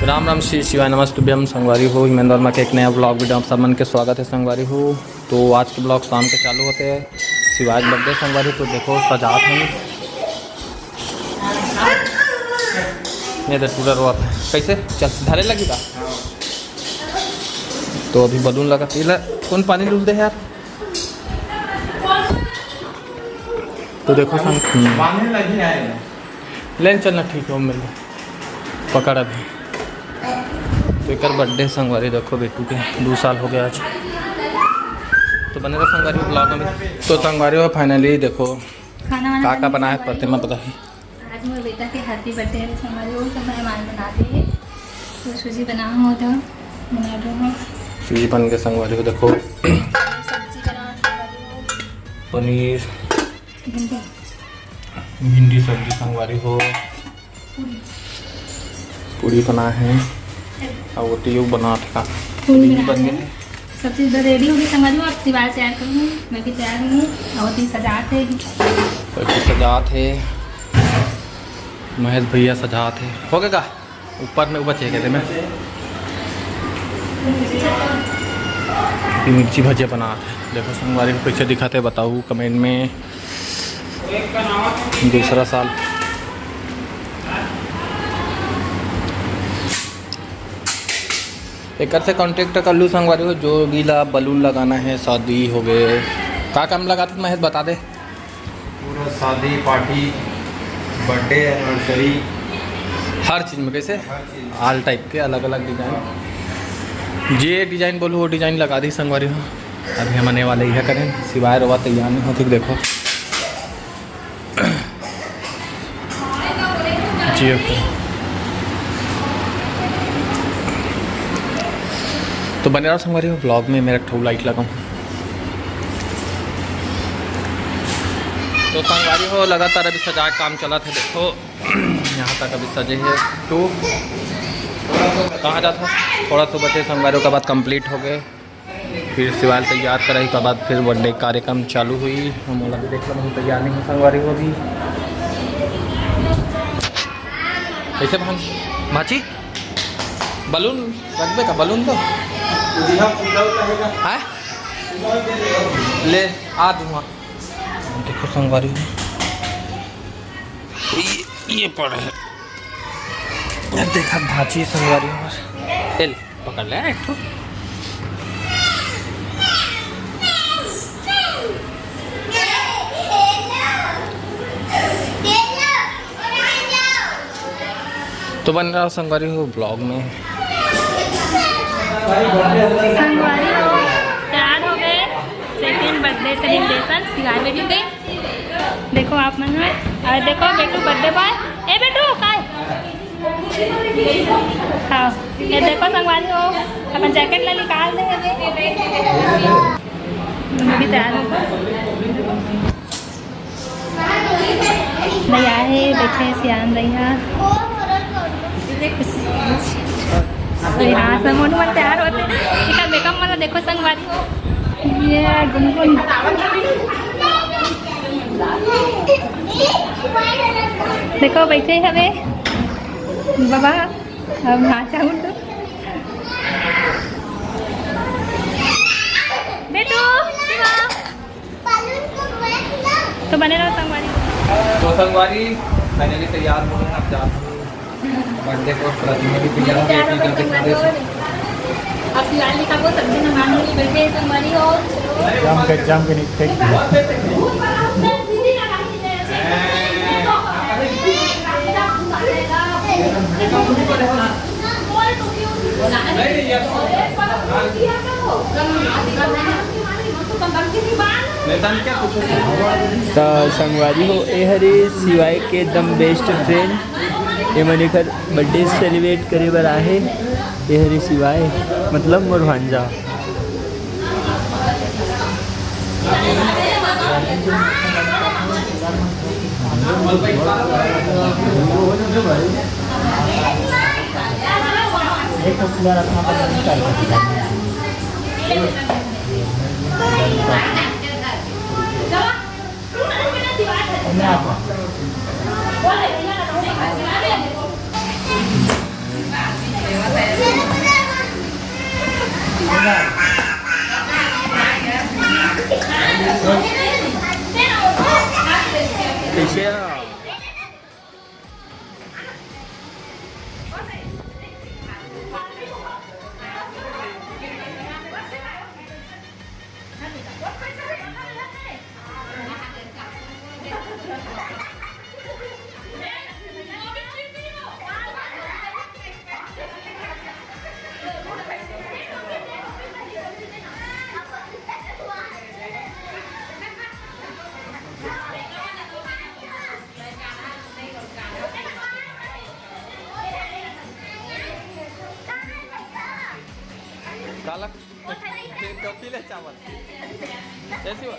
राम राम श्री शिवाय नमस्तुभ्यम। संगवारी हो हिमेंद्र वर्मा के एक नया ब्लॉग वीडियो आप सब मन के स्वागत है। संगवारी हो तो आज के ब्लॉग शाम के चालू होते हैं। शिवाज बर्थडे संगवारी तो देखो सजात है ये टूटा रोआ कैसे चल धारे लगेगा तो अभी बलून लगा पीला कौन पानी डूल दे यार। तो देखो लेन चलना ठीक है मिल पकड़ अभी। तो एक बर्थडे संगवारी देखो बेटू के 2 साल हो गया आज। तो बने रहा संगवारी ब्लॉग में। तो संगवारी हो फाइनली देखो का बना है प्रतिमा पता है। आज मेरे बेटा के हैप्पी बर्थडे है संगवारी वो सब मेहमान बनाते हैं। तो सूजी बना हो तो बना रहा हूँ सूजी बन के संगवारी को देखो सब्जी बना पनीर भिंडी सब्जी संगवारी हो पूरी बना है और रोटी बना था पूरी बन गई सब्जी रेडी होगी संगवारी आप दीवार तैयार करूँ मैं भी तैयार हूँ और सजाते थे महेश भैया सजाते हो गया ऊपर में ऊपर चाहिए कहते मैं मिर्ची भजिया बना थे। देखो संगवारी को कैसे दिखाते बताओ कमेंट में। दूसरा साल एक से कांटेक्ट कर लूँ संगवारी हो जो गीला बलून लगाना है शादी हो गए का काम लगाते महेश बता दे। पूरा शादी पार्टी बर्थडे एनिवर्सरी हर चीज़ में कैसे आल टाइप के अलग अलग डिज़ाइन जे डिज़ाइन बोलो वो डिज़ाइन लगा दी संगवारी हो। अभी हम आने वाले यह करें सिवाय रोवा तैयार नहीं होती देखो जी ओके। तो बने रहो संगवारी हो ब्लॉग में मेरा ठो लाइट लगाऊँ। तो संगवारी हो लगातार अभी सजा काम चला था देखो यहाँ तक अभी सजे है। तो कहाँ जाता थोड़ा तो बचे संगवारी के बाद कंप्लीट हो गए। फिर सिवाल तैयार कराई के बाद फिर बर्थडे कार्यक्रम चालू हुई। हम वाला भी देख लो तैयार नहीं संगवारी हो भी कैसे भाची बलून रख दे का बलून तो है ले आ दूँगा। देखो संगवारी ये पड़ा है देखा भाची संगवारी एल पकड़ ले एक तो तो बन रहा संगवारी हो ब्लॉग में। संगवारी हो तैयार हो गए सेकेंड बर्थडे सेलिब्रेशन सिवाय बेटू के देखो आप मन में और देखो बेटू बर्थडे बॉय ए बेटू काय हाँ ये देखो संगवारी हो अपन जैकेट ला निकाल दे अभी तैयार हो भैया है बैठे सियान भैया यहाँ से मोनू मन तैयार होते इनका मेकअप वाला देखो संगवारी हो ये गुनगुन देखो बैठे हमें बाबा अब नाचा हूँ बेटू तो बने रहो संगवारी। तो संगवारी फाइनली तैयार हो गए अब जाते बर्थडे को प्रतिमा भी तैयार हो गई। अब शिवाली का वो सब्जी नमाने के बैठे संगवारी हो जाम के नहीं तो संगवारी हो ए हरे सिवाय के एकदम बेस्ट फ्रेंड ये मने कर बर्थडे सेलिब्रेट करे बर आहे। ये हरे सिवाय मतलब मोर भांजा पीछे काला कपिले चावल कैसी हुआ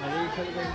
अरे इधर बैठ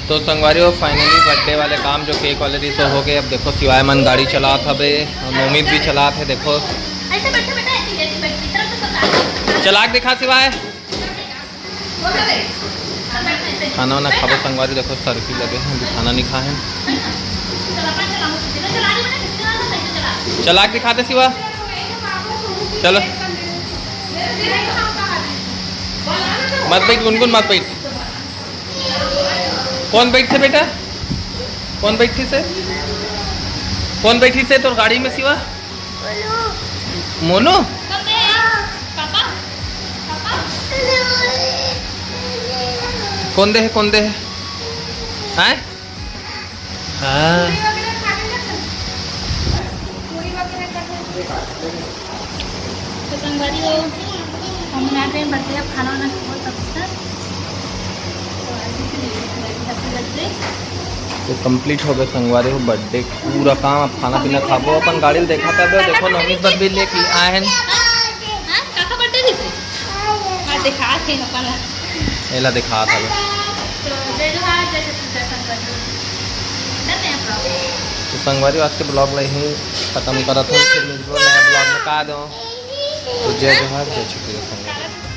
तो संगवारी फाइनली बर्थडे वाले काम जो केक वाले दिन से हो गए। अब देखो सिवाय मन गाड़ी चला था बे, नोमित भी चला थे। देखो चला के दिखा सिवाय खाना वाना खाबो संगवारी। देखो सर्फी लगे हैं, अभी खाना नहीं खाए हैं। चला के दिखाते सिवा, चलो मत बैठ गुनगुन, मत बैठ। कौन बैठे बेटा, कौन बैठी से, कौन बैठी से तो गाड़ी में सिवा? मोनू कौन दे है, कौन दे है? हाँ तो संगवारी हो हम यहाँ पे बर्थडे अब खाना वाना हो सकता है। तो कंप्लीट हो गए संगवारी हो बर्थडे पूरा काम। अब खाना पीना खाबो, अपन गाड़ी में देखा था। देखो नौमी पर भी लेके आए हैं। एला दिखा था तो संगवारी आज के ब्लॉग में ही खत्म करा था। फिर नया ब्लॉग में का दो तो जय जोहार, जय श्री कृष्ण।